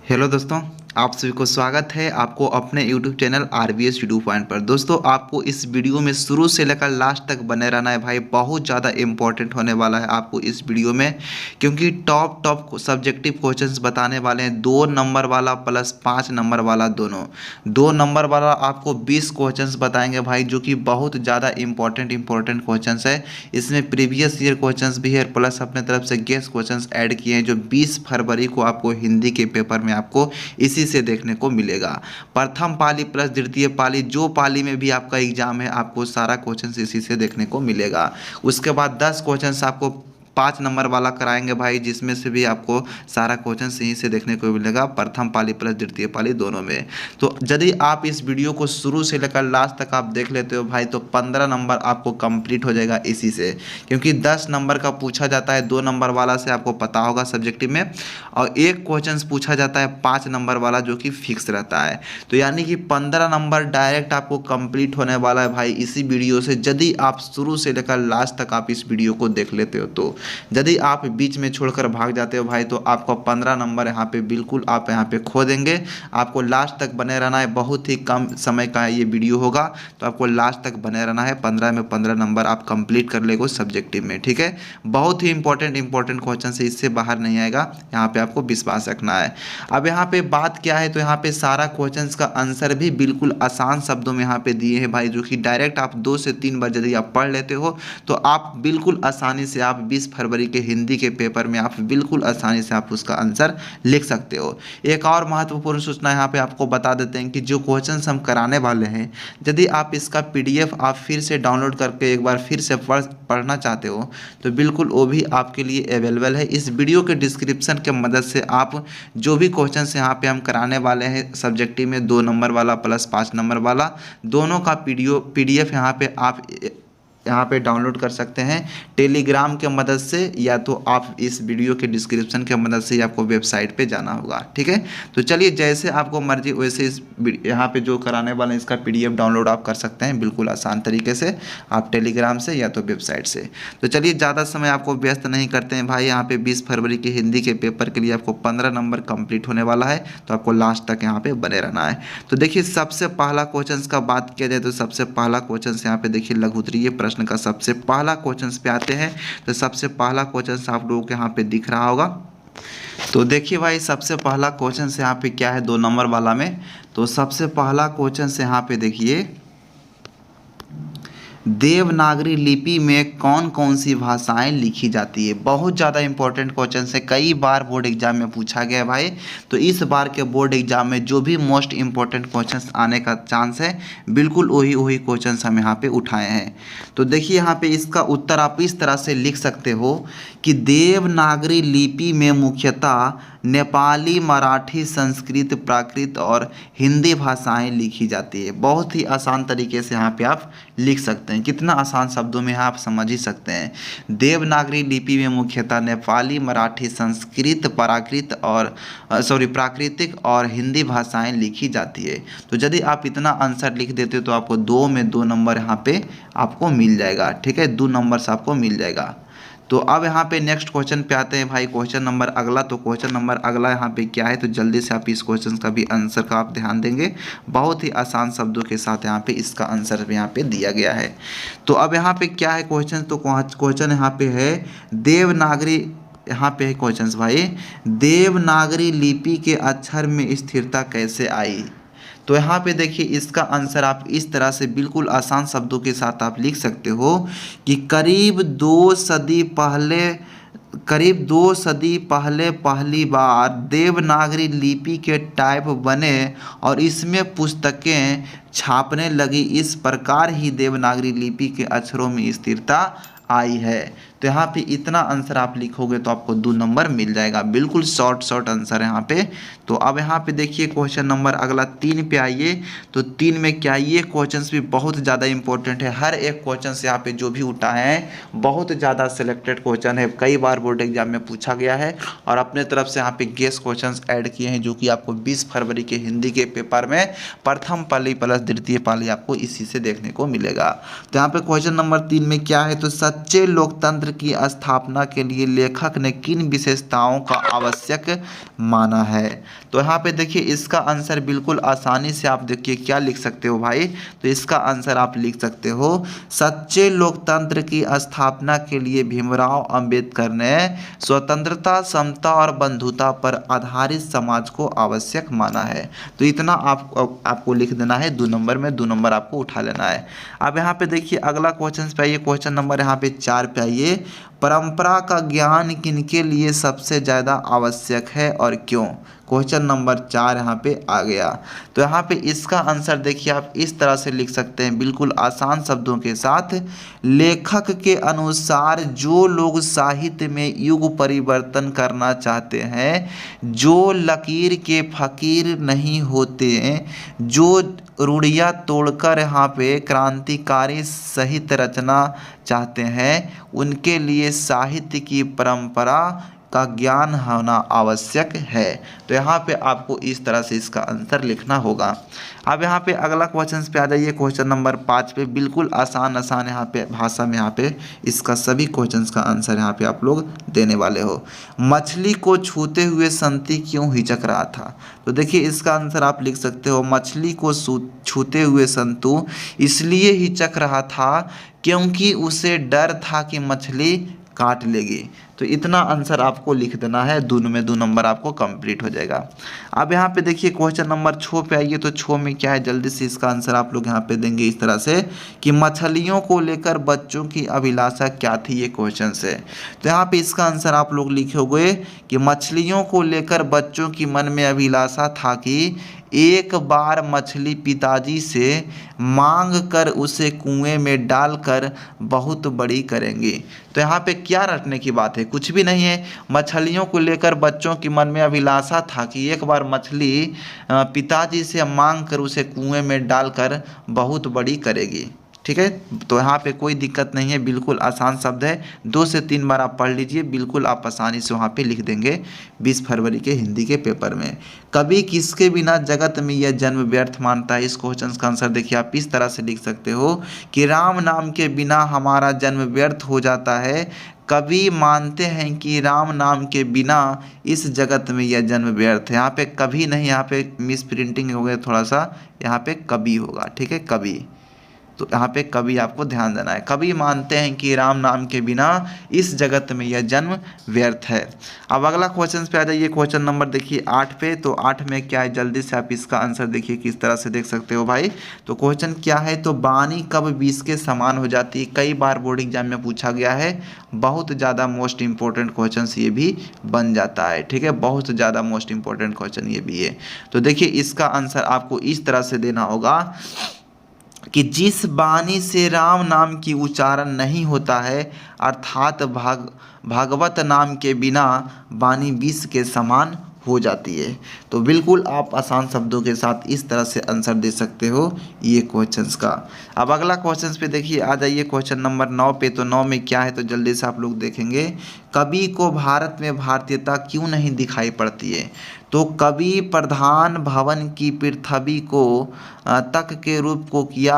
Hello दोस्तों, आप सभी को स्वागत है आपको अपने YouTube channel RBS YouTube point पर। दोस्तों, आपको इस वीडियो में शुरू से लेकर लास्ट तक बने रहना है भाई। बहुत ज़्यादा इंपॉर्टेंट होने वाला है आपको इस वीडियो में, क्योंकि टॉप सब्जेक्टिव क्वेश्चंस बताने वाले हैं। 2 नंबर वाला प्लस 5 नंबर वाला दोनों। 2 नंबर वाला आपको 20 क्वेश्चंस बताएंगे भाई, जो कि बहुत ज़्यादा इंपॉर्टेंट क्वेश्चंस है। इसमें प्रीवियस ईयर क्वेश्चंस भी है, प्लस अपने तरफ से गेस्ट क्वेश्चंस ऐड किए हैं, जो 20 फरवरी को आपको हिंदी के पेपर में आपको इसी से देखने को मिलेगा। प्रथम पाली प्लस द्वितीय पाली, जो पाली में भी आपका एग्जाम है, आपको सारा क्वेश्चन इसी से देखने को मिलेगा। उसके बाद 10 क्वेश्चन आपको 5 नंबर वाला कराएंगे भाई, जिसमें से भी आपको सारा क्वेश्चन यहीं से देखने को मिलेगा, प्रथम पाली प्लस द्वितीय पाली दोनों में। तो यदि आप इस वीडियो को शुरू से लेकर लास्ट तक आप देख लेते हो भाई, तो 15 नंबर आपको कंप्लीट हो जाएगा इसी से। क्योंकि 10 नंबर का पूछा जाता है 2 नंबर वाला से, आपको पता होगा सब्जेक्टिव में, और एक क्वेश्चन पूछा जाता है 5 नंबर वाला, जो कि फिक्स रहता है। तो यानी कि 15 नंबर डायरेक्ट आपको कंप्लीट होने वाला है भाई इसी वीडियो से, यदि आप शुरू से लेकर लास्ट तक आप इस वीडियो को देख लेते हो तो। यदि आप बीच में छोड़कर भाग जाते हो भाई, तो आपको 15 नंबर यहाँ पे बिल्कुल आप यहाँ पे खो देंगे। आपको लास्ट तक बने रहना है, बहुत ही कम समय का ये वीडियो होगा, तो आपको लास्ट तक बने रहना है। 15 में 15 नंबर आप कंप्लीट कर लेगो सब्जेक्टिव में, ठीक है। बहुत ही इंपॉर्टेंट क्वेश्चन से, इससे बाहर नहीं आएगा, यहाँ पे आपको विश्वास रखना है। अब यहाँ पे बात क्या है, तो यहाँ पे सारा क्वेश्चंस का आंसर भी बिल्कुल आसान शब्दों में यहाँ पे दिए हैं भाई, जो कि डायरेक्ट आप 2 से 3 बार यदि आप पढ़ लेते हो, तो आप बिल्कुल आसानी से आप 20 फरवरी के हिंदी के पेपर में आप बिल्कुल आसानी से आप उसका आंसर लिख सकते हो। एक और महत्वपूर्ण सूचना यहाँ पे आपको बता देते हैं कि जो क्वेश्चंस हम कराने वाले हैं, यदि आप इसका PDF आप फिर से डाउनलोड करके एक बार फिर से पढ़ना चाहते हो, तो बिल्कुल वो भी आपके लिए अवेलेबल है। इस वीडियो के डिस्क्रिप्शन के मदद से आप जो भी क्वेश्चंस यहाँ पे हम कराने वाले हैं सब्जेक्टिव में, 2 नंबर वाला प्लस 5 नंबर वाला, दोनों का PDF यहाँ पे आप यहाँ पे डाउनलोड कर सकते हैं टेलीग्राम के मदद से, या तो आप इस वीडियो के डिस्क्रिप्शन के मदद से आपको वेबसाइट पे जाना होगा, ठीक है। तो चलिए, जैसे आपको मर्जी वैसे इस यहाँ पे जो कराने वाले हैं इसका PDF डाउनलोड आप कर सकते हैं बिल्कुल आसान तरीके से, आप टेलीग्राम से या तो वेबसाइट से। तो चलिए, ज़्यादा समय आपको व्यस्त नहीं करते हैं भाई। यहाँ पे 20 फरवरी की हिंदी के पेपर के लिए आपको 15 नंबर कंप्लीट होने वाला है, तो आपको लास्ट तक यहाँ पे बने रहना है। तो देखिए, सबसे पहला क्वेश्चन का बात किया जाए तो सबसे पहला क्वेश्चन यहाँ पे देखिए लघु उत्तरीय प्रश्न का सबसे पहला क्वेश्चन पे आते हैं। तो सबसे पहला क्वेश्चन आप लोगों को यहाँ पे दिख रहा होगा। तो देखिए भाई, सबसे पहला क्वेश्चन यहाँ पे क्या है 2 नंबर वाला में। तो सबसे पहला क्वेश्चन यहाँ पे देखिए, देवनागरी लिपि में कौन कौन सी भाषाएं लिखी जाती है। बहुत ज़्यादा इंपॉर्टेंट क्वेश्चन है, कई बार बोर्ड एग्जाम में पूछा गया है भाई। तो इस बार के बोर्ड एग्जाम में जो भी मोस्ट इंपॉर्टेंट क्वेश्चंस आने का चांस है, बिल्कुल वही क्वेश्चंस हम यहाँ पे उठाए हैं। तो देखिए, यहाँ पे इसका उत्तर आप इस तरह से लिख सकते हो कि देवनागरी लिपि में मुख्यतः नेपाली, मराठी, संस्कृत, प्राकृत और हिंदी भाषाएं लिखी जाती है। बहुत ही आसान तरीके से यहाँ पे आप लिख सकते हैं। कितना आसान शब्दों में आप समझ ही सकते हैं। देवनागरी लिपि में मुख्यतः नेपाली, मराठी, संस्कृत, प्राकृतिक और हिंदी भाषाएं लिखी जाती है। तो यदि आप इतना आंसर लिख देते हो, तो आपको 2 में 2 नंबर यहाँ पे आपको मिल जाएगा, ठीक है। 2 नंबर से आपको मिल जाएगा। तो अब यहाँ पे नेक्स्ट क्वेश्चन पे आते हैं भाई, क्वेश्चन नंबर अगला। तो क्वेश्चन नंबर अगला यहाँ पे क्या है, तो जल्दी से आप इस क्वेश्चन का भी आंसर का आप ध्यान देंगे। बहुत ही आसान शब्दों के साथ यहाँ पे इसका आंसर भी यहाँ पे दिया गया है। तो अब यहाँ पे क्या है क्वेश्चन, तो क्वेश्चन यहाँ पे है देवनागरी, यहाँ पे है क्वेश्चन भाई, देवनागरी लिपि के अक्षर में स्थिरता कैसे आई। तो यहाँ पे देखिए, इसका आंसर आप इस तरह से बिल्कुल आसान शब्दों के साथ आप लिख सकते हो कि करीब 2 सदी पहले पहली बार देवनागरी लिपि के टाइप बने और इसमें पुस्तकें छापने लगी। इस प्रकार ही देवनागरी लिपि के अक्षरों में स्थिरता आई है। तो यहाँ पे इतना आंसर आप लिखोगे तो आपको 2 नंबर मिल जाएगा। बिल्कुल शॉर्ट आंसर है यहाँ पे। तो अब यहाँ पे देखिए क्वेश्चन नंबर अगला 3 पे आइए। तो 3 में क्या, ये क्वेश्चंस भी बहुत ज़्यादा इंपॉर्टेंट है। हर एक क्वेश्चन यहाँ पे जो भी उठाए हैं बहुत ज़्यादा सिलेक्टेड क्वेश्चन है, कई बार बोर्ड एग्जाम में पूछा गया है, और अपने तरफ से यहाँ पे गेस्ट क्वेश्चन ऐड किए हैं, जो कि आपको 20 फरवरी के हिंदी के पेपर में प्रथम पाली प्लस द्वितीय पाली आपको इसी से देखने को मिलेगा। तो यहाँ पे क्वेश्चन नंबर 3 में क्या है, तो सच्चे लोकतंत्र स्वतंत्र की स्थापना के लिए लेखक ने किन विशेषताओं का आवश्यक माना है। तो यहाँ पे देखिए इसका आंसर बिल्कुल आसानी से आप देखिए क्या लिख सकते हो भाई, तो इसका आंसर आप लिख सकते हो सच्चे लोकतंत्र की स्थापना के लिए भीमराव अंबेडकर ने स्वतंत्रता, समता और बंधुता पर आधारित समाज को आवश्यक माना है। तो इतना आपको लिख देना है 2 नंबर में, 2 नंबर आपको उठा लेना है। अब यहाँ पे देखिए अगला क्वेश्चन पे आइए, क्वेश्चन नंबर यहाँ पे 4 पे आइए। परंपरा का ज्ञान किनके लिए सबसे ज़्यादा आवश्यक है और क्यों। क्वेश्चन नंबर 4 यहाँ पे आ गया। तो यहाँ पे इसका आंसर देखिए आप इस तरह से लिख सकते हैं बिल्कुल आसान शब्दों के साथ। लेखक के अनुसार जो लोग साहित्य में युग परिवर्तन करना चाहते हैं, जो लकीर के फकीर नहीं होते, जो रूढ़ियाँ तोड़कर यहाँ पे क्रांतिकारी साहित्य रचना चाहते हैं, उनके लिए साहित्य की परंपरा का ज्ञान होना आवश्यक है। तो यहाँ पे आपको इस तरह से इसका आंसर लिखना होगा। अब यहाँ पे अगला क्वेश्चन पे आ जाइए, क्वेश्चन नंबर 5 पे। बिल्कुल आसान यहाँ पे भाषा में यहाँ पे इसका सभी क्वेश्चंस का आंसर यहाँ पे आप लोग देने वाले हो। मछली को छूते हुए संती क्यों हिचक रहा था। तो देखिए इसका आंसर आप लिख सकते हो मछली को छूते हुए संतु इसलिए हिचक रहा था क्योंकि उसे डर था कि मछली काट लेगी। तो इतना आंसर आपको लिख देना है, 2 में 2 नंबर आपको कंप्लीट हो जाएगा। अब यहाँ पे देखिए क्वेश्चन नंबर 6 पे आइए। तो 6 में क्या है, जल्दी से इसका आंसर आप लोग यहाँ पे देंगे इस तरह से कि मछलियों को लेकर बच्चों की अभिलाषा क्या थी, ये क्वेश्चन से। तो यहाँ पे इसका आंसर आप लोग लिखोगे कि मछलियों को लेकर बच्चों की मन में अभिलाषा था कि एक बार मछली पिताजी से मांग कर उसे कुएं में डालकर बहुत बड़ी करेंगी। तो यहाँ पे क्या रटने की बात है, कुछ भी नहीं है। मछलियों को लेकर बच्चों के मन में अभिलाषा था कि एक बार मछली पिताजी से मांग कर उसे कुएं में डालकर बहुत बड़ी करेगी। ठीक है, तो यहाँ पे कोई दिक्कत नहीं है, बिल्कुल आसान शब्द है। 2 से 3 बार आप पढ़ लीजिए, बिल्कुल आप आसानी से वहाँ पे लिख देंगे 20 फरवरी के हिंदी के पेपर में। कभी किसके बिना जगत में यह जन्म व्यर्थ मानता है। इस क्वेश्चन का आंसर देखिए आप इस तरह से लिख सकते हो कि राम नाम के बिना हमारा जन्म व्यर्थ हो जाता है। कवि मानते हैं कि राम नाम के बिना इस जगत में यह जन्म व्यर्थ है। यहाँ पे कभी नहीं, यहाँ पे मिस प्रिंटिंग हो गया थोड़ा सा, यहाँ पे कवि होगा। ठीक है, कवि। तो यहाँ पे कवि आपको ध्यान देना है। कवि मानते हैं कि राम नाम के बिना इस जगत में यह जन्म व्यर्थ है। अब अगला क्वेश्चन पे आ जाइए, क्वेश्चन नंबर देखिए 8 पे। तो 8 में क्या है, जल्दी से आप इसका आंसर देखिए किस तरह से देख सकते हो भाई। तो क्वेश्चन क्या है, तो वाणी कब 20 के समान हो जाती है। कई बार बोर्ड एग्जाम में पूछा गया है, बहुत ज़्यादा मोस्ट इंपॉर्टेंट क्वेश्चन ये भी बन जाता है। ठीक है, बहुत ज़्यादा मोस्ट इंपॉर्टेंट क्वेश्चन ये भी है। तो देखिए इसका आंसर आपको इस तरह से देना होगा कि जिस वाणी से राम नाम की उच्चारण नहीं होता है, अर्थात भागवत नाम के बिना वाणी 20 के समान हो जाती है। तो बिल्कुल आप आसान शब्दों के साथ इस तरह से आंसर दे सकते हो ये क्वेश्चंस का। अब अगला क्वेश्चंस पे देखिए आ जाइए, क्वेश्चन नंबर 9 पे। तो 9 में क्या है, तो जल्दी से आप लोग देखेंगे। कवि को भारत में भारतीयता क्यों नहीं दिखाई पड़ती है। तो कवि प्रधान भवन की पृथ्वी को तक के रूप को किया,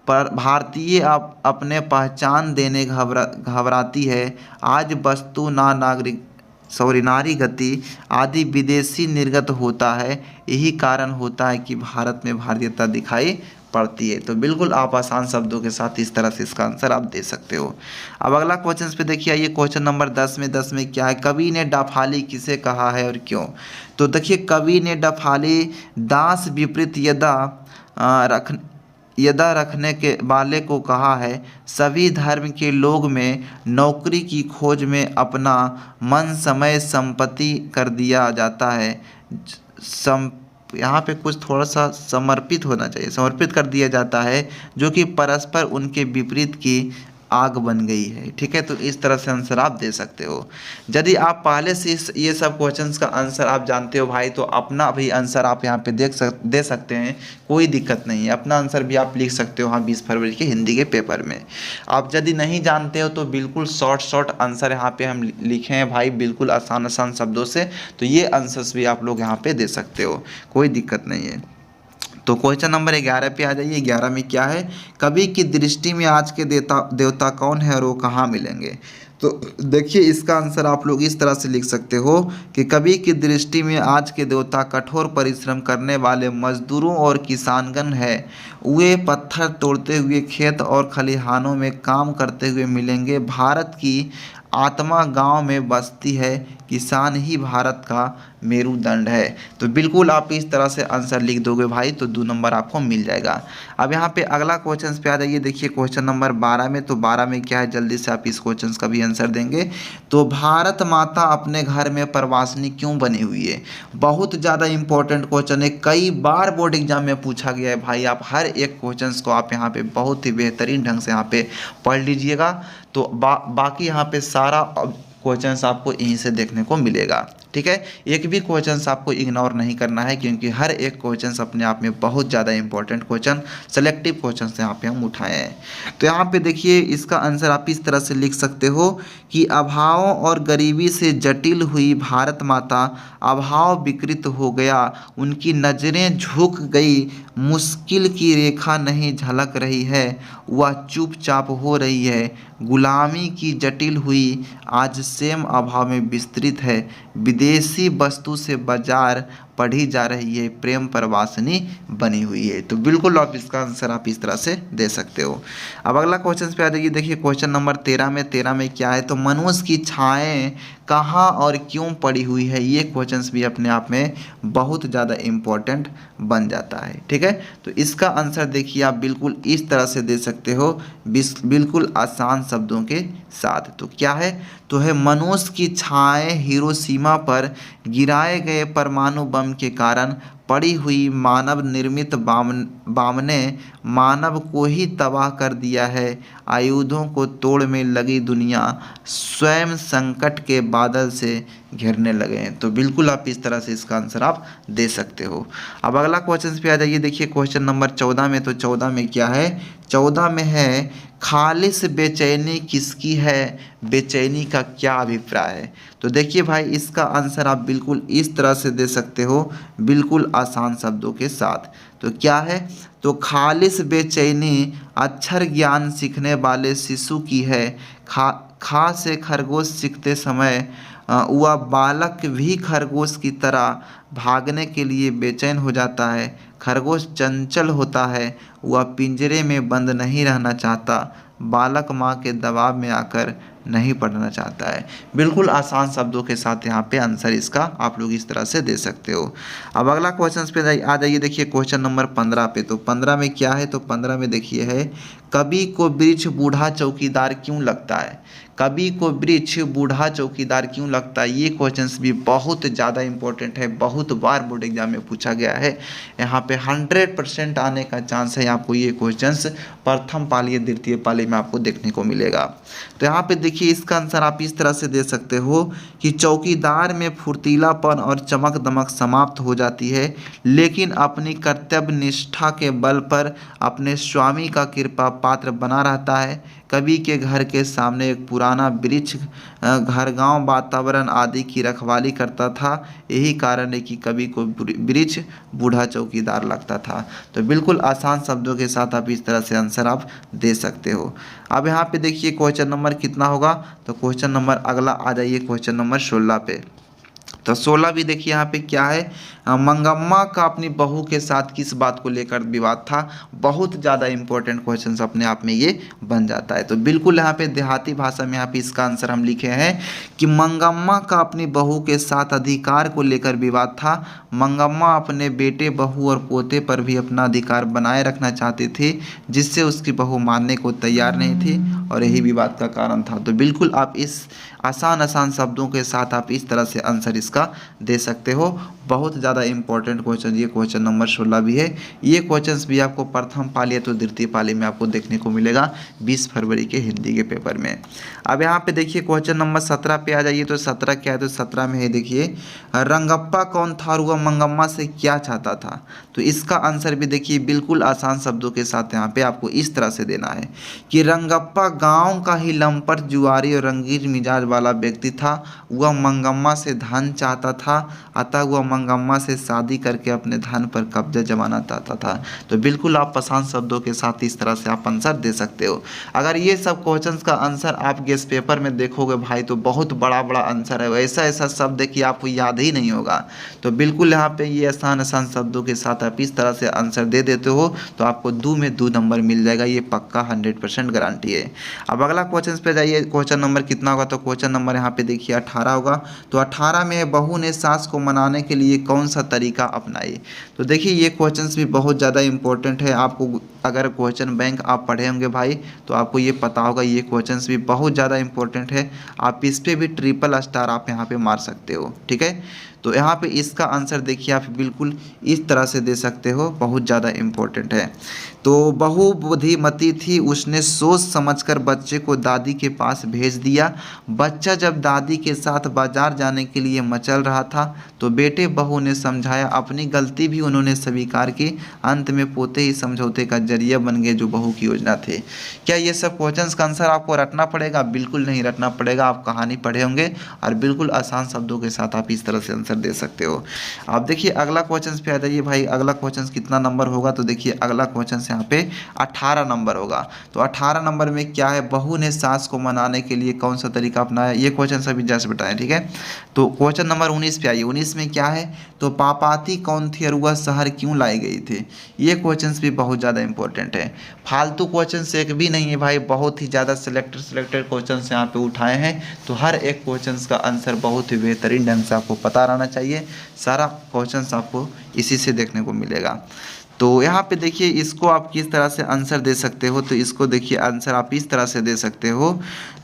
पर भारतीय अपने पहचान देने घबराती है। आज वस्तु नारी गति आदि विदेशी निर्गत होता है, यही कारण होता है कि भारत में भारतीयता दिखाई पड़ती है। तो बिल्कुल आप आसान शब्दों के साथ इस तरह से इसका आंसर आप दे सकते हो। अब अगला क्वेश्चन पे देखिए, ये क्वेश्चन नंबर 10 में। 10 में क्या है, कवि ने डफाली किसे कहा है और क्यों। तो देखिए कवि ने डफाली दास विपरीत यदा रखने के वाले को कहा है। सभी धर्म के लोग में नौकरी की खोज में अपना मन समय संपत्ति कर दिया जाता है। यहाँ पे कुछ थोड़ा सा समर्पित होना चाहिए, समर्पित कर दिया जाता है, जो कि परस्पर उनके विपरीत की आग बन गई है। ठीक है, तो इस तरह से आंसर आप दे सकते हो। यदि आप पहले से ये सब क्वेश्चंस का आंसर आप जानते हो भाई, तो अपना भी आंसर आप यहाँ पे दे सकते हैं, कोई दिक्कत नहीं है। अपना आंसर भी आप लिख सकते हो हाँ 20 फरवरी के हिंदी के पेपर में। आप यदि नहीं जानते हो तो बिल्कुल शॉर्ट आंसर यहाँ पे हम लिखे हैं भाई, बिल्कुल आसान शब्दों से। तो ये आंसर्स भी आप लोग यहाँ पे दे सकते हो, कोई दिक्कत नहीं है। तो क्वेश्चन नंबर 11 पे आ जाइए। 11 में क्या है, कवि की दृष्टि में आज के देवता कौन है और वो कहाँ मिलेंगे। तो देखिए इसका आंसर आप लोग इस तरह से लिख सकते हो कि कवि की दृष्टि में आज के देवता कठोर परिश्रम करने वाले मजदूरों और किसानगण है। वे पत्थर तोड़ते हुए खेत और खलिहानों में काम करते हुए मिलेंगे। भारत की आत्मा गांव में बसती है, किसान ही भारत का मेरुदंड है। तो बिल्कुल आप इस तरह से आंसर लिख दोगे भाई तो 2 नंबर आपको मिल जाएगा। अब यहाँ पे अगला क्वेश्चन पे आ जाइए। देखिए क्वेश्चन नंबर 12 में, तो 12 में क्या है, जल्दी से आप इस क्वेश्चन का भी आंसर देंगे। तो भारत माता अपने घर में प्रवासिनी क्यों बनी हुई है? बहुत ज़्यादा इंपॉर्टेंट क्वेश्चन है, कई बार बोर्ड एग्जाम में पूछा गया है भाई। आप हर एक क्वेश्चन को आप यहाँ पे बहुत ही बेहतरीन ढंग से यहाँ पे पढ़ लीजिएगा। तो बाकी यहाँ पे सारा क्वेश्चंस आपको यहीं से देखने को मिलेगा। ठीक है, एक भी क्वेश्चंस आपको इग्नोर नहीं करना है, क्योंकि हर एक क्वेश्चंस अपने आप में बहुत ज़्यादा इंपॉर्टेंट क्वेश्चन, सेलेक्टिव क्वेश्चंस यहाँ पे हम उठाए हैं। तो यहाँ पे देखिए इसका आंसर आप इस तरह से लिख सकते हो कि अभावों और गरीबी से जटिल हुई भारत माता, अभाव विकृत हो गया, उनकी नज़रें झुक गई, मुश्किल की रेखा नहीं झलक रही है, वह चुपचाप हो रही है, गुलामी की जटिल हुई आज सेम अभाव में विस्तृत है, विदेशी वस्तु से बाजार पढ़ी जा रही है, प्रेम प्रवासिनी बनी हुई है। तो बिल्कुल आप इसका आंसर आप इस तरह से दे सकते हो। अब अगला क्वेश्चन पे आ जाइए। देखिए क्वेश्चन नंबर 13 में, 13 में क्या है, तो मनुष्य की छाएं कहाँ और क्यों पड़ी हुई है? ये क्वेश्चंस भी अपने आप में बहुत ज़्यादा इम्पोर्टेंट बन जाता है। ठीक है, तो इसका आंसर देखिए आप बिल्कुल इस तरह से दे सकते हो, बिल्कुल आसान शब्दों के साथ। तो क्या है, तो है मनुष्य की छाएं हिरोशिमा पर गिराए गए परमाणु बम के कारण पड़ी हुई मानव निर्मित बम ने मानव को ही तबाह कर दिया है। आयुधों को तोड़ में लगी दुनिया स्वयं संकट के बादल से घिरने लगे हैं। तो बिल्कुल आप इस तरह से इसका आंसर आप दे सकते हो। अब अगला क्वेश्चन पे आ जाइए। देखिए क्वेश्चन नंबर 14 में, तो 14 में क्या है, 14 में है खालिस बेचैनी किसकी है? बेचैनी का क्या अभिप्राय है? तो देखिए भाई इसका आंसर आप बिल्कुल इस तरह से दे सकते हो, बिल्कुल आसान शब्दों के साथ। तो क्या है, तो खालिस बेचैनी अक्षर ज्ञान सीखने वाले शिशु की है। खा से खरगोश सीखते समय वह बालक भी खरगोश की तरह भागने के लिए बेचैन हो जाता है। खरगोश चंचल होता है, वह पिंजरे में बंद नहीं रहना चाहता, बालक माँ के दबाव में आकर नहीं पढ़ना चाहता है। बिल्कुल आसान शब्दों के साथ यहाँ पे आंसर इसका आप लोग इस तरह से दे सकते हो। अब अगला क्वेश्चन पे आ जाइए। देखिए क्वेश्चन नंबर 15 पे, तो 15 में क्या है, तो 15 में देखिए है कवि को वृक्ष बूढ़ा चौकीदार क्यों लगता है? कवि को वृक्ष बूढ़ा चौकीदार क्यों लगता है? ये क्वेश्चंस भी बहुत ज़्यादा इंपॉर्टेंट है, बहुत बार बोर्ड एग्जाम में पूछा गया है। यहाँ पे 100% आने का चांस है आपको ये क्वेश्चंस प्रथम पाली या द्वितीय पाली में आपको देखने को मिलेगा। तो यहाँ पे देखिए इसका आंसर आप इस तरह से दे सकते हो कि चौकीदार में फुर्तीलापन और चमक दमक समाप्त हो जाती है, लेकिन अपनी कर्तव्य निष्ठा के बल पर अपने स्वामी का कृपा पात्र बना रहता है। कवि के घर के सामने एक पुराना वृक्ष घर गांव वातावरण आदि की रखवाली करता था। यही कारण है कि कवि को वृक्ष बूढ़ा चौकीदार लगता था। तो बिल्कुल आसान शब्दों के साथ आप इस तरह से आंसर आप दे सकते हो। अब यहाँ पे देखिए क्वेश्चन नंबर कितना होगा, तो क्वेश्चन नंबर अगला आ जाइए क्वेश्चन नंबर 16 पे। तो 16 भी देखिए यहाँ पे क्या है, मंगम्मा का अपनी बहू के साथ किस बात को लेकर विवाद था? बहुत ज़्यादा इंपॉर्टेंट क्वेश्चन अपने आप में ये बन जाता है। तो बिल्कुल यहाँ पे देहाती भाषा में यहाँ पे इसका आंसर हम लिखे हैं कि मंगम्मा का अपनी बहू के साथ अधिकार को लेकर विवाद था। मंगम्मा अपने बेटे, बहू और पोते पर भी अपना अधिकार बनाए रखना चाहती थी, जिससे उसकी बहू मानने को तैयार नहीं थी और यही विवाद का कारण था। तो बिल्कुल आप इस आसान शब्दों के साथ आप इस तरह से आंसर इसका दे सकते हो। बहुत ज़्यादा इंपॉर्टेंट क्वेश्चन ये क्वेश्चन नंबर 16 भी है। ये क्वेश्चंस भी आपको प्रथम पाली या तो द्वितीय पाली में आपको देखने को मिलेगा 20 फरवरी के हिंदी के पेपर में। अब यहाँ पे देखिए क्वेश्चन नंबर 17 पे आ जाइए। तो 17 क्या है, तो 17 में है देखिए रंगप्पा कौन था और वह मंगम्मा से क्या चाहता था? तो इसका आंसर भी देखिए बिल्कुल आसान शब्दों के साथ यहाँ पे आपको इस तरह से देना है कि रंगप्पा गाँव का ही लंपट जुआरी और रंगीन मिजाज वाला व्यक्ति था वह मंगम्मा से धन चाहता था, अतः वह मंगम्मा से शादी करके अपने धन पर कब्जा जमाना चाहता था। तो बिल्कुल आप आसान शब्दों के साथ इस तरह से आप आंसर दे सकते हो। अगर ये सब क्वेश्चंस का आंसर आप गेस पेपर में देखोगे भाई तो बहुत बड़ा बड़ा आंसर है, ऐसा ऐसा शब्द है कि आपको याद ही नहीं होगा। तो बिल्कुल यहाँ पे ये आसान आसान शब्दों के साथ आप इस तरह से आंसर दे देते हो तो आपको 2 में 2 नंबर मिल जाएगा, ये पक्का 100% गारंटी है। अब अगला क्वेश्चन पे जाइए, क्वेश्चन नंबर कितना होगा, तो क्वेश्चन नंबर यहाँ पे देखिए 18 होगा। तो 18 में बहू ने सास को मनाने के लिए कौन सा तरीका अपनाई। तो देखिए ये क्वेश्चंस भी बहुत ज़्यादा इंपॉर्टेंट है। आपको अगर क्वेश्चन बैंक आप पढ़े होंगे भाई तो आपको ये पता होगा, ये क्वेश्चंस भी बहुत ज़्यादा इंपॉर्टेंट है। आप इस पर भी ट्रिपल स्टार आप यहाँ पे मार सकते हो, ठीक है। तो यहाँ पे इसका आंसर देखिए आप बिल्कुल इस तरह से दे सकते हो, बहुत ज़्यादा इम्पोर्टेंट है। तो बहू बुद्धिमती थी, उसने सोच समझकर बच्चे को दादी के पास भेज दिया। बच्चा जब दादी के साथ बाजार जाने के लिए मचल रहा था तो बेटे बहू ने समझाया, अपनी गलती भी उन्होंने स्वीकार की। अंत में पोते ही समझौते का जरिया बन गए जो बहू की योजना थे। क्या ये सब क्वेश्चंस का आंसर आपको रटना पड़ेगा? बिल्कुल नहीं रटना पड़ेगा, आप कहानी पढ़े होंगे और बिल्कुल आसान शब्दों के साथ आप इस तरह से आंसर दे सकते हो। आप देखिए अगला क्वेश्चन पे आ जाइए भाई, अगला क्वेश्चन कितना नंबर होगा, तो देखिए अगला क्वेश्चन यहाँ पे 18 नंबर होगा। तो 18 नंबर में क्या है, बहू ने सास को मनाने के लिए कौन सा तरीका अपनाया, ये क्वेश्चन सभी जस्ट बताएं, ठीक है। तो क्वेश्चन नंबर 19 पे आइए, 19 में क्या है, तो पापाती कौन थी और वह शहर क्यों लाई गई थी। ये क्वेश्चन भी बहुत ज़्यादा इंपॉर्टेंट है, फालतू क्वेश्चन एक भी नहीं है भाई, बहुत ही ज़्यादा सिलेक्टेड क्वेश्चन यहाँ पे उठाए हैं। तो हर एक क्वेश्चन का आंसर बहुत ही बेहतरीन ढंग से आपको पता रहना चाहिए, सारा क्वेश्चन आपको इसी से देखने को मिलेगा। तो यहाँ पे देखिए इसको आप किस तरह से आंसर दे सकते हो, तो इसको देखिए आंसर आप इस तरह से दे सकते हो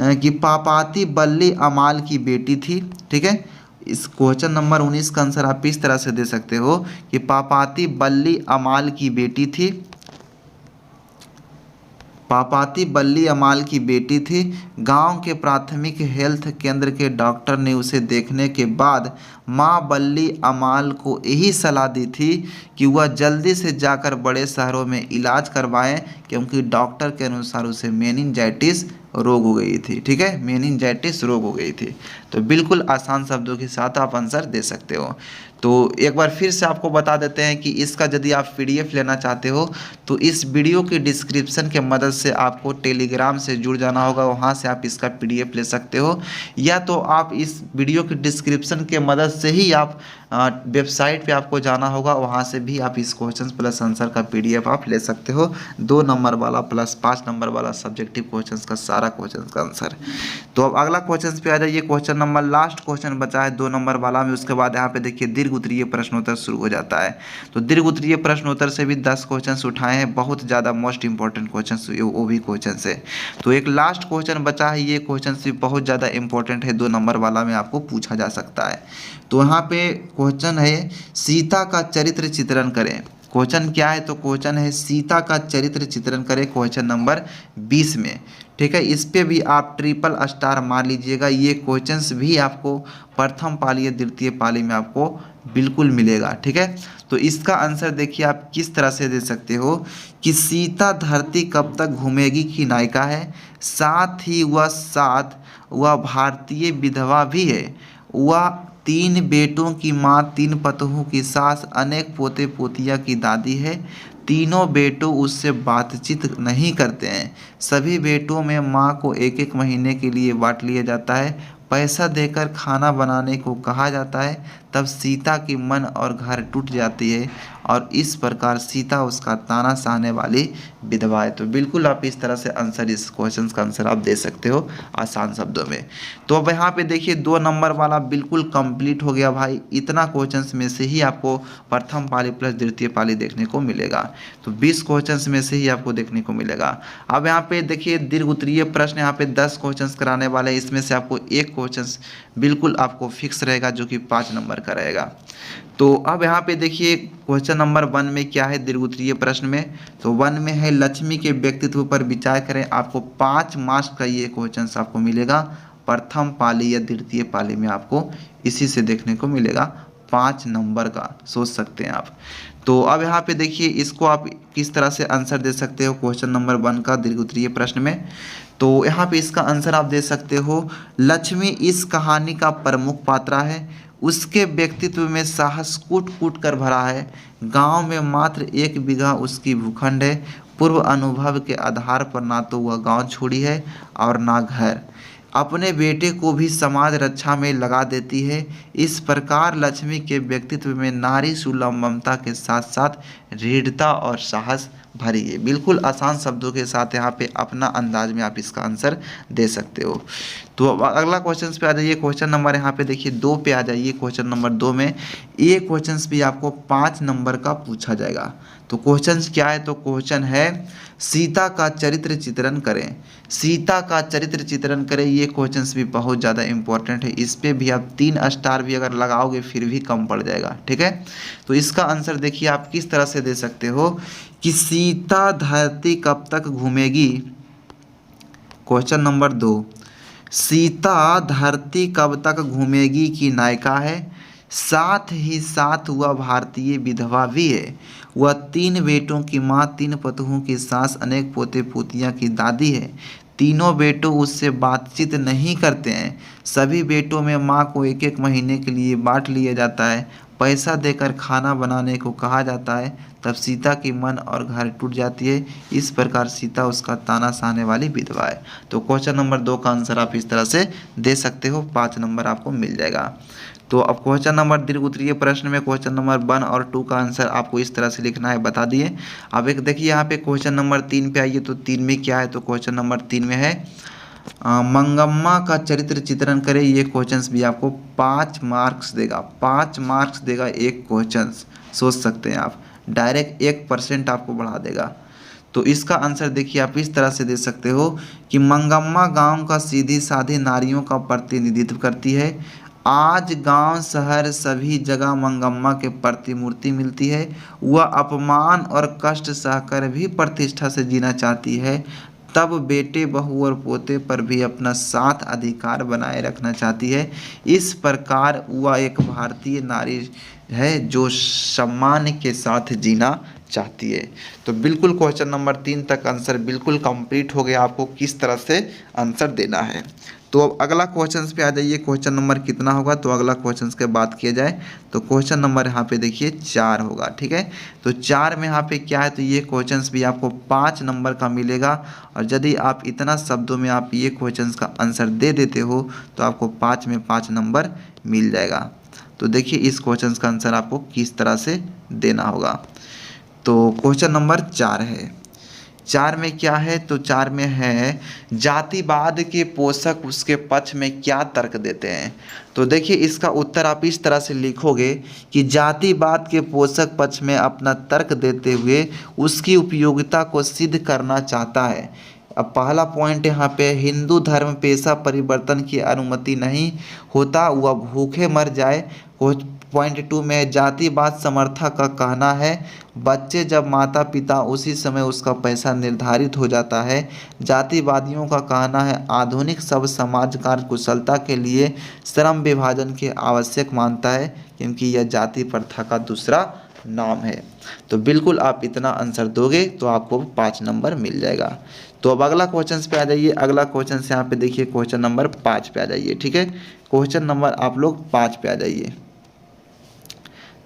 कि पापाती बल्ली अमाल की बेटी थी, ठीक है। इस क्वेश्चन नंबर 19 का आंसर आप इस तरह से दे सकते हो कि पापाती बल्ली अमाल की बेटी थी, पापाती बल्ली अमाल की बेटी थी। गांव के प्राथमिक हेल्थ केंद्र के डॉक्टर ने उसे देखने के बाद मां बल्ली अमाल को यही सलाह दी थी कि वह जल्दी से जाकर बड़े शहरों में इलाज करवाएं, क्योंकि डॉक्टर के अनुसार उसे मेनिंजाइटिस रोग हो गई थी, ठीक है, मेनिंजाइटिस रोग हो गई थी। तो बिल्कुल आसान शब्दों के साथ आप आंसर दे सकते हो। तो एक बार फिर से आपको बता देते हैं कि इसका यदि आप पीडीएफ लेना चाहते हो तो इस वीडियो की डिस्क्रिप्शन के मदद से आपको टेलीग्राम से जुड़ जाना होगा, वहाँ से आप इसका पीडीएफ ले सकते हो, या तो आप इस वीडियो की डिस्क्रिप्शन के मदद से ही आप वेबसाइट पे आपको जाना होगा, वहाँ से भी आप इस क्वेश्चन प्लस आंसर का पीडीएफ आप ले सकते हो, 2 नंबर वाला प्लस 5 नंबर वाला सब्जेक्टिव क्वेश्चन का सारा क्वेश्चन का आंसर। तो अब अगला क्वेश्चन पे आ जाइए, क्वेश्चन नंबर लास्ट क्वेश्चन बचा है 2 नंबर वाला में, उसके बाद यहाँ पे देखिए दीर्घ उत्तरीय प्रश्नोत्तर शुरू हो जाता है। तो दीर्घ उत्तरीय प्रश्नोत्तर से भी 10 क्वेश्चन उठाए हैं, बहुत ज़्यादा मोस्ट इंपॉर्टेंट क्वेश्चन वो भी क्वेश्चन है। तो एक लास्ट क्वेश्चन बचा है, ये क्वेश्चन भी बहुत ज़्यादा इंपॉर्टेंट है, 2 नंबर वाला में आपको पूछा जा सकता है। तो यहाँ पे क्वेश्चन है सीता का चरित्र चित्रण करें। क्वेश्चन क्या है, तो क्वेश्चन है सीता का चरित्र चित्रण करें, क्वेश्चन नंबर 20 में, ठीक है। इस पे भी आप ट्रिपल स्टार मार लीजिएगा, ये क्वेश्चंस भी आपको प्रथम पाली या द्वितीय पाली में आपको बिल्कुल मिलेगा, ठीक है। तो इसका आंसर देखिए आप किस तरह से दे सकते हो कि सीता धरती कब तक घूमेगी की नायिका है, साथ ही वह भारतीय विधवा भी है, वह 3 बेटों की माँ, 3 पतोहों की सास, अनेक पोते पोतिया की दादी है, तीनों बेटों उससे बातचीत नहीं करते हैं, सभी बेटों में माँ को 1-1 महीने के लिए बांट लिया जाता है, पैसा देकर खाना बनाने को कहा जाता है, तब सीता की मन और घर टूट जाती है और इस प्रकार सीता उसका ताना सहने वाली विधवा है। तो बिल्कुल आप इस तरह से आंसर, इस क्वेश्चन का आंसर आप दे सकते हो आसान शब्दों में। तो अब यहाँ पे देखिए 2 नंबर वाला बिल्कुल कंप्लीट हो गया भाई, इतना क्वेश्चंस में से ही आपको प्रथम पाली प्लस द्वितीय पाली देखने को मिलेगा, तो 20 क्वेश्चंस में से ही आपको देखने को मिलेगा। अब यहाँ पे देखिए दीर्घ उत्तरीय प्रश्न यहाँ पे 10 क्वेश्चंस कराने वाले हैं, इसमें से आपको एक क्वेश्चंस बिल्कुल आपको फिक्स रहेगा जो कि 5 नंबर का रहेगा। तो अब यहाँ पे देखिए क्वेश्चन नंबर 1 में क्या है दीर्घ उत्तरीय प्रश्न में, तो 1 में है लक्ष्मी के व्यक्तित्व पर विचार करें, आपको 5 मार्क्स का ये क्वेश्चन आपको मिलेगा, प्रथम पाली या द्वितीय पाली में आपको इसी से देखने को मिलेगा 5 नंबर का, सोच सकते हैं आप। तो अब यहाँ पे देखिए इसको आप किस तरह से आंसर दे सकते हो क्वेश्चन नंबर 1 का दीर्घ उत्तरीय प्रश्न में। तो यहाँ पे इसका आंसर आप दे सकते हो, लक्ष्मी इस कहानी का प्रमुख पात्र है, उसके व्यक्तित्व में साहस कूट कूट कर भरा है, गांव में मात्र 1 बीघा उसकी भूखंड है, पूर्व अनुभव के आधार पर ना तो वह गांव छोड़ी है और ना घर, अपने बेटे को भी समाज रक्षा में लगा देती है। इस प्रकार लक्ष्मी के व्यक्तित्व में नारी सुलभ ममता के साथ साथ दृढ़ता और साहस भरी है। बिल्कुल आसान शब्दों के साथ यहाँ पे अपना अंदाज में आप इसका आंसर दे सकते हो। तो अब अगला क्वेश्चन पे आ जाइए, क्वेश्चन नंबर यहाँ पे देखिए 2 पे आ जाइए। क्वेश्चन नंबर 2 में ये क्वेश्चन भी आपको 5 नंबर का पूछा जाएगा। तो क्वेश्चन क्या है, तो क्वेश्चन है सीता का चरित्र चित्रण करें। सीता का चरित्र चित्रण करें, ये क्वेश्चंस भी बहुत ज़्यादा इंपॉर्टेंट है। इस पे भी आप 3 स्टार भी अगर लगाओगे फिर भी कम पड़ जाएगा, ठीक है। तो इसका आंसर देखिए आप किस तरह से दे सकते हो कि सीता धरती कब तक घूमेगी। क्वेश्चन नंबर 2, सीता धरती कब तक घूमेगी की नायिका है, साथ ही साथ वह भारतीय विधवा भी है, वह 3 बेटों की माँ, 3 पतोहों की सास, अनेक पोते पोतियाँ की दादी है, तीनों बेटों उससे बातचीत नहीं करते हैं, सभी बेटों में माँ को 1-1 महीने के लिए बांट लिया जाता है, पैसा देकर खाना बनाने को कहा जाता है, तब सीता की मन और घर टूट जाती है। इस प्रकार सीता उसका ताना सहने वाली विधवा है। तो क्वेश्चन नंबर 2 का आंसर आप इस तरह से दे सकते हो, 5 नंबर आपको मिल जाएगा। तो अब क्वेश्चन नंबर दीर्घ उत्तरीय प्रश्न में क्वेश्चन नंबर 1 और 2 का आंसर आपको इस तरह से लिखना है, बता दिए। अब एक देखिए यहाँ पे क्वेश्चन नंबर 3 पे आइए। तो 3 में क्या है, तो क्वेश्चन नंबर 3 में है मंगम्मा का चरित्र चित्रण करें। ये क्वेश्चंस भी आपको 5 मार्क्स देगा, 5 मार्क्स देगा एक क्वेश्चंस, सोच सकते हैं आप, डायरेक्ट 1% आपको बढ़ा देगा। तो इसका आंसर देखिए आप इस तरह से दे सकते हो कि मंगम्मा गांव का सीधी साधी नारियों का प्रतिनिधित्व करती है। आज गांव शहर सभी जगह मंगम्मा के प्रतिमूर्ति मिलती है। वह अपमान और कष्ट सहकर भी प्रतिष्ठा से जीना चाहती है, तब बेटे बहू और पोते पर भी अपना साथ अधिकार बनाए रखना चाहती है। इस प्रकार वह एक भारतीय नारी है जो सम्मान के साथ जीना चाहती है। तो बिल्कुल क्वेश्चन नंबर 3 तक आंसर बिल्कुल कंप्लीट हो गया, आपको किस तरह से आंसर देना है। तो अब अगला क्वेश्चन पे आ जाइए, क्वेश्चन नंबर कितना होगा, तो अगला क्वेश्चन के बात किया जाए तो क्वेश्चन नंबर यहाँ पे देखिए 4 होगा, ठीक है। तो 4 में यहाँ पे क्या है, तो ये क्वेश्चन भी आपको 5 नंबर का मिलेगा, और यदि आप इतना शब्दों में आप ये क्वेश्चन का आंसर दे देते हो तो आपको 5 में 5 नंबर मिल जाएगा। तो देखिए इस क्वेश्चन का आंसर आपको किस तरह से देना होगा। तो क्वेश्चन नंबर 4 है, 4 में क्या है, तो 4 में है जातिवाद के पोषक उसके पक्ष में क्या तर्क देते हैं। तो देखिए इसका उत्तर आप इस तरह से लिखोगे कि जातिवाद के पोषक पक्ष में अपना तर्क देते हुए उसकी उपयोगिता को सिद्ध करना चाहता है। अब पहला पॉइंट यहाँ पे, हिंदू धर्म पेशा परिवर्तन की अनुमति नहीं होता, वह भूखे मर जाए। पॉइंट 2 में जातिवाद समर्थक का कहना है बच्चे जब माता पिता उसी समय उसका पैसा निर्धारित हो जाता है। जातिवादियों का कहना है आधुनिक सब समाज कार्य कुशलता के लिए श्रम विभाजन के आवश्यक मानता है, क्योंकि यह जाति प्रथा का दूसरा नाम है। तो बिल्कुल आप इतना आंसर दोगे तो आपको 5 नंबर मिल जाएगा। तो अब अगला क्वेश्चन पे आ जाइए, अगला क्वेश्चन यहाँ पे देखिए क्वेश्चन नंबर 5 पे आ जाइए, ठीक है। क्वेश्चन नंबर आप लोग 5 पे आ जाइए।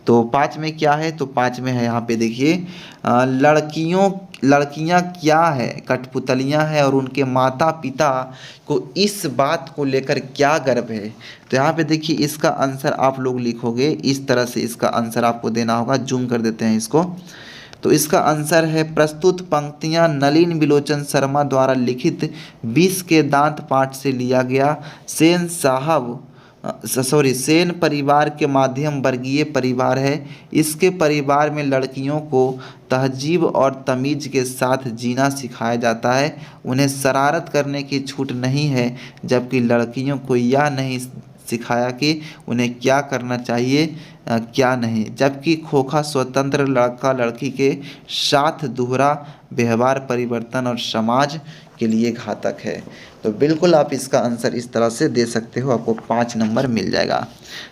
तो 5 में क्या है, तो 5 में है यहाँ पे देखिए लड़कियाँ क्या है, कठपुतलियाँ हैं और उनके माता पिता को इस बात को लेकर क्या गर्व है। तो यहाँ पे देखिए इसका आंसर आप लोग लिखोगे इस तरह से, इसका आंसर आपको देना होगा, जूम कर देते हैं इसको। तो इसका आंसर है प्रस्तुत पंक्तियाँ नलिन बिलोचन शर्मा द्वारा लिखित 20 के दांत पाठ से लिया गया। सेन परिवार के माध्यम वर्गीय परिवार है। इसके परिवार में लड़कियों को तहजीब और तमीज़ के साथ जीना सिखाया जाता है। उन्हें शरारत करने की छूट नहीं है, जबकि लड़कियों को यह नहीं सिखाया कि उन्हें क्या करना चाहिए क्या नहीं, जबकि खोखा स्वतंत्र लड़का लड़की के साथ दोहरा व्यवहार परिवर्तन और समाज के लिए घातक है। तो बिल्कुल आप इसका आंसर इस तरह से दे सकते हो, आपको 5 नंबर मिल जाएगा।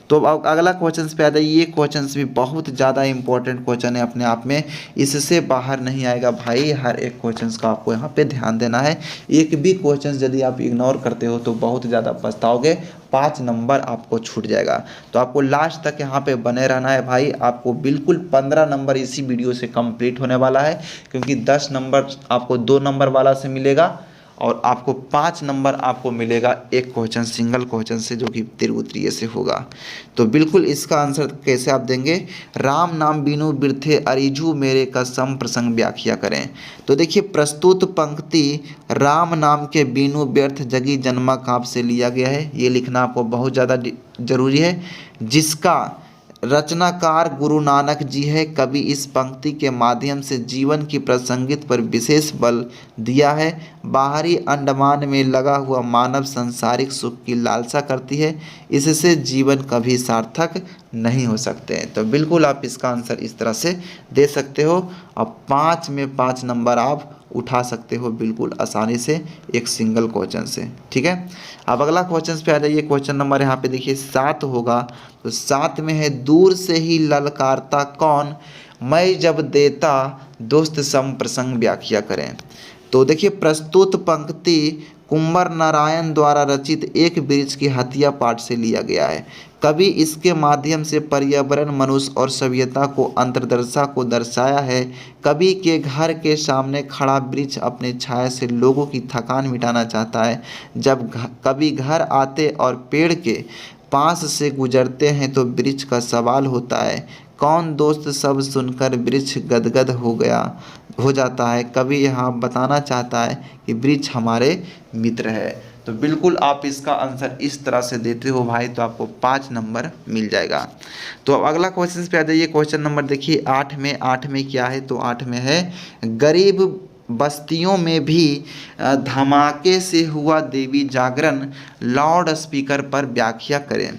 तो अब अगला क्वेश्चन पे आ जाइए। ये क्वेश्चन भी बहुत ज़्यादा इंपॉर्टेंट क्वेश्चन है अपने आप में, इससे बाहर नहीं आएगा भाई। हर एक क्वेश्चन का आपको यहाँ पे ध्यान देना है। एक भी क्वेश्चन यदि आप इग्नोर करते हो तो बहुत ज़्यादा पछताओगे, 5 नंबर आपको छूट जाएगा। तो आपको लास्ट तक यहाँ पे बने रहना है भाई। आपको बिल्कुल 15 नंबर इसी वीडियो से कंप्लीट होने वाला है, क्योंकि 10 नंबर आपको 2 नंबर वाला से मिलेगा और आपको 5 नंबर आपको मिलेगा एक क्वेश्चन, सिंगल क्वेश्चन से, जो कि तिरउत्तरीय से होगा। तो बिल्कुल इसका आंसर कैसे आप देंगे? राम नाम बीनू बिरथे अरिझु मेरे कसम प्रसंग व्याख्या करें। तो देखिए प्रस्तुत पंक्ति राम नाम के बीनू व्यर्थ जगी जन्मा काव्य से लिया गया है। ये लिखना आपको बहुत ज़्यादा जरूरी है। जिसका रचनाकार गुरु नानक जी है। कवि इस पंक्ति के माध्यम से जीवन की प्रासंगिकता पर विशेष बल दिया है। बाहरी अंडमान में लगा हुआ मानव सांसारिक सुख की लालसा करती है, इससे जीवन कभी सार्थक नहीं हो सकते हैं। तो बिल्कुल आप इसका आंसर इस तरह से दे सकते हो। अब 5 में 5 नंबर आप उठा सकते हो बिल्कुल आसानी से एक सिंगल क्वेश्चन से, ठीक है। अब अगला क्वेश्चन पे आ जाइए। क्वेश्चन नंबर यहाँ पे देखिए 7 होगा। तो 7 में है, दूर से ही ललकारता कौन, मैं जब देता दोस्त सम प्रसंग व्याख्या करें। तो देखिए प्रस्तुत पंक्ति कुंवर नारायण द्वारा रचित एक वृक्ष की हत्या पाठ से लिया गया है। कवि इसके माध्यम से पर्यावरण, मनुष्य और सभ्यता को अंतर्दशा को दर्शाया है। कवि के घर के सामने खड़ा वृक्ष अपने छाया से लोगों की थकान मिटाना चाहता है। जब कवि घर आते और पेड़ के पास से गुजरते हैं तो वृक्ष का सवाल होता है, कौन दोस्त। सब सुनकर वृक्ष गदगद हो जाता है। कवि यहाँ बताना चाहता है कि वृक्ष हमारे मित्र है। तो बिल्कुल आप इसका आंसर इस तरह से देते हो भाई, तो आपको 5 नंबर मिल जाएगा। तो अब अगला क्वेश्चन पे आ जाइए। क्वेश्चन नंबर देखिए 8 में क्या है? तो 8 में है, गरीब बस्तियों में भी धमाके से हुआ देवी जागरण, लाउड स्पीकर पर व्याख्या करें।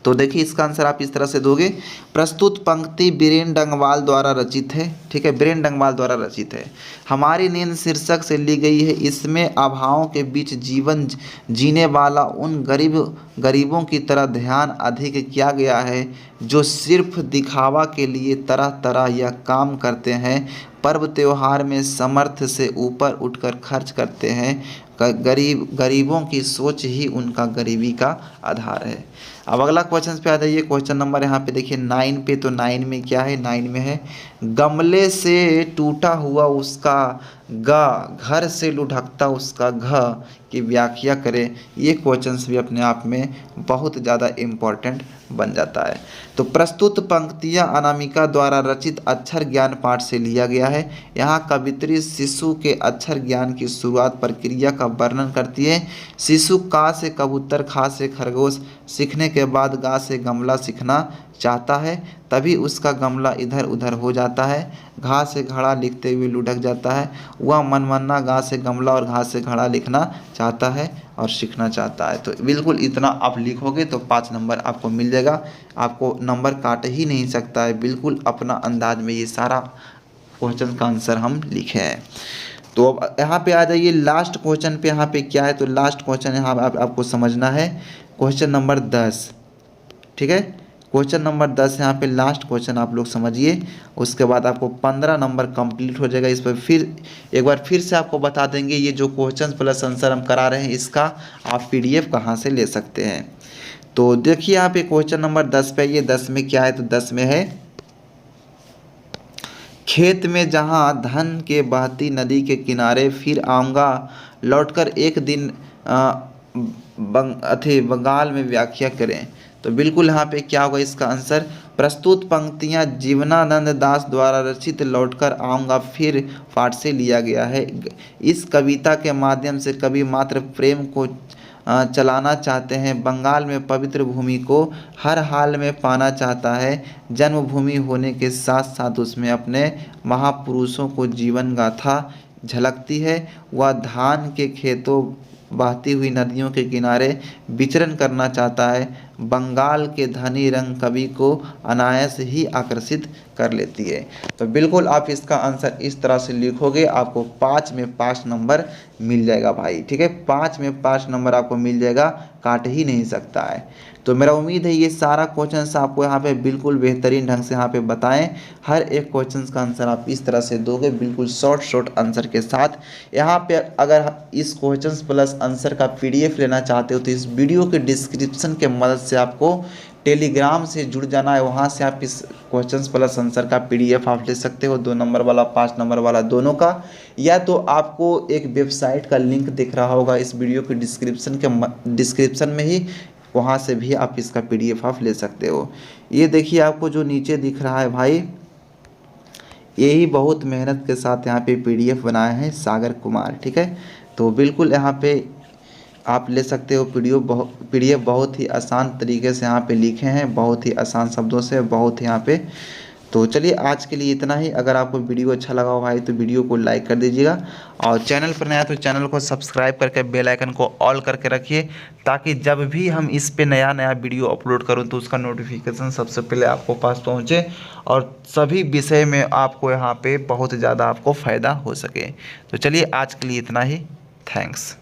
तो देखिए इसका आंसर आप इस तरह से दोगे। प्रस्तुत पंक्ति बीरेन डंगवाल द्वारा रचित है, ठीक है, बीरेन डंगवाल द्वारा रचित है। हमारी नींद शीर्षक से ली गई है। इसमें अभावों के बीच जीवन जीने वाला उन गरीबों की तरह ध्यान अधिक किया गया है, जो सिर्फ दिखावा के लिए तरह तरह यह काम करते हैं। पर्व त्योहार में समर्थ से ऊपर उठकर खर्च करते हैं। गरीबों की सोच ही उनका गरीबी का आधार है। अब अगला क्वेश्चन पे आ जाइए। क्वेश्चन नंबर यहाँ पे देखिए 9 पे। तो 9 में क्या है? 9 में है, गमले से टूटा हुआ उसका गा, घर से लुढ़कता उसका घ की व्याख्या करें। ये क्वेश्चन भी अपने आप में बहुत ज़्यादा इम्पोर्टेंट बन जाता है। तो प्रस्तुत पंक्तियाँ अनामिका द्वारा रचित अक्षर ज्ञान पाठ से लिया गया है। यहाँ कवित्री शिशु के अक्षर ज्ञान की शुरुआत प्रक्रिया का वर्णन करती है। शिशु का से कबूतर, खा से खरगोश सीखने के बाद गा से गमला सीखना चाहता है, तभी उसका गमला इधर उधर हो जाता है। घा से घड़ा लिखते हुए लुढ़क जाता है। वह मनमन्ना गा से गमला और घा से घड़ा लिखना चाहता है और सीखना चाहता है। तो बिल्कुल इतना आप लिखोगे तो 5 नंबर आपको मिल जाएगा। आपको नंबर काट ही नहीं सकता है। बिल्कुल अपना अंदाज में ये सारा क्वेश्चन का आंसर हम लिखे हैं। तो अब यहाँ पे आ जाइए लास्ट क्वेश्चन पे। यहाँ पे क्या है? तो लास्ट क्वेश्चन यहाँ आपको समझना है, क्वेश्चन नंबर 10, ठीक है। क्वेश्चन नंबर 10 यहाँ पे लास्ट क्वेश्चन आप लोग समझिए, उसके बाद आपको 15 नंबर कंप्लीट हो जाएगा। इस पर फिर एक बार फिर से आपको बता देंगे, ये जो क्वेश्चन प्लस आंसर हम करा रहे हैं इसका आप PDF कहाँ से ले सकते हैं। तो देखिए यहाँ पे क्वेश्चन नंबर 10 पे, ये 10 में क्या है? तो 10 में है, खेत में जहाँ धन के बहती नदी के किनारे फिर आऊँगा लौटकर एक दिन बंगाल में व्याख्या करें। तो बिल्कुल यहाँ पे क्या होगा इसका आंसर? प्रस्तुत पंक्तियाँ जीवनानंद दास द्वारा रचित लौटकर आऊँगा फिर पाठ से लिया गया है। इस कविता के माध्यम से कवि मात्र प्रेम को चलाना चाहते हैं। बंगाल में पवित्र भूमि को हर हाल में पाना चाहता है। जन्मभूमि होने के साथ साथ उसमें अपने महापुरुषों को जीवन गाथा झलकती है। वह धान के खेतों, बहती हुई नदियों के किनारे विचरण करना चाहता है। बंगाल के धनी रंग कवि को अनायास ही आकर्षित कर लेती है। तो बिल्कुल आप इसका आंसर इस तरह से लिखोगे, आपको 5 में 5 नंबर मिल जाएगा भाई। ठीक है, 5 में 5 नंबर आपको मिल जाएगा, काट ही नहीं सकता है। तो मेरा उम्मीद है ये सारा क्वेश्चंस आपको यहाँ पे बिल्कुल बेहतरीन ढंग से यहाँ पे बताएं। हर एक क्वेश्चंस का आंसर आप इस तरह से दोगे, बिल्कुल शॉर्ट आंसर के साथ। यहाँ पे अगर इस क्वेश्चंस प्लस आंसर का PDF लेना चाहते हो तो इस वीडियो के डिस्क्रिप्शन के मदद से आपको टेलीग्राम से जुड़ जाना है। वहाँ से आप इस क्वेश्चंस प्लस आंसर का PDF आप ले सकते हो, 2 नंबर वाला 5 नंबर वाला दोनों का। या तो आपको एक वेबसाइट का लिंक दिख रहा होगा इस वीडियो के डिस्क्रिप्शन में ही, वहाँ से भी आप इसका PDF आप ले सकते हो। ये देखिए आपको जो नीचे दिख रहा है भाई, यही बहुत मेहनत के साथ यहाँ पे PDF बनाए हैं सागर कुमार। ठीक है, तो बिल्कुल यहाँ पे आप ले सकते हो PDF बहुत ही आसान तरीके से यहाँ पे लिखे हैं, बहुत ही आसान शब्दों से, बहुत ही यहाँ पे। तो चलिए आज के लिए इतना ही। अगर आपको वीडियो अच्छा लगा हो भाई तो वीडियो को लाइक कर दीजिएगा, और चैनल पर नया तो चैनल को सब्सक्राइब करके बेल आइकन को ऑल करके रखिए, ताकि जब भी हम इस पे नया वीडियो अपलोड करूं तो उसका नोटिफिकेशन सबसे पहले आपको पास पहुंचे, और सभी विषय में आपको यहाँ पे बहुत ज़्यादा आपको फ़ायदा हो सके। तो चलिए आज के लिए इतना ही। थैंक्स।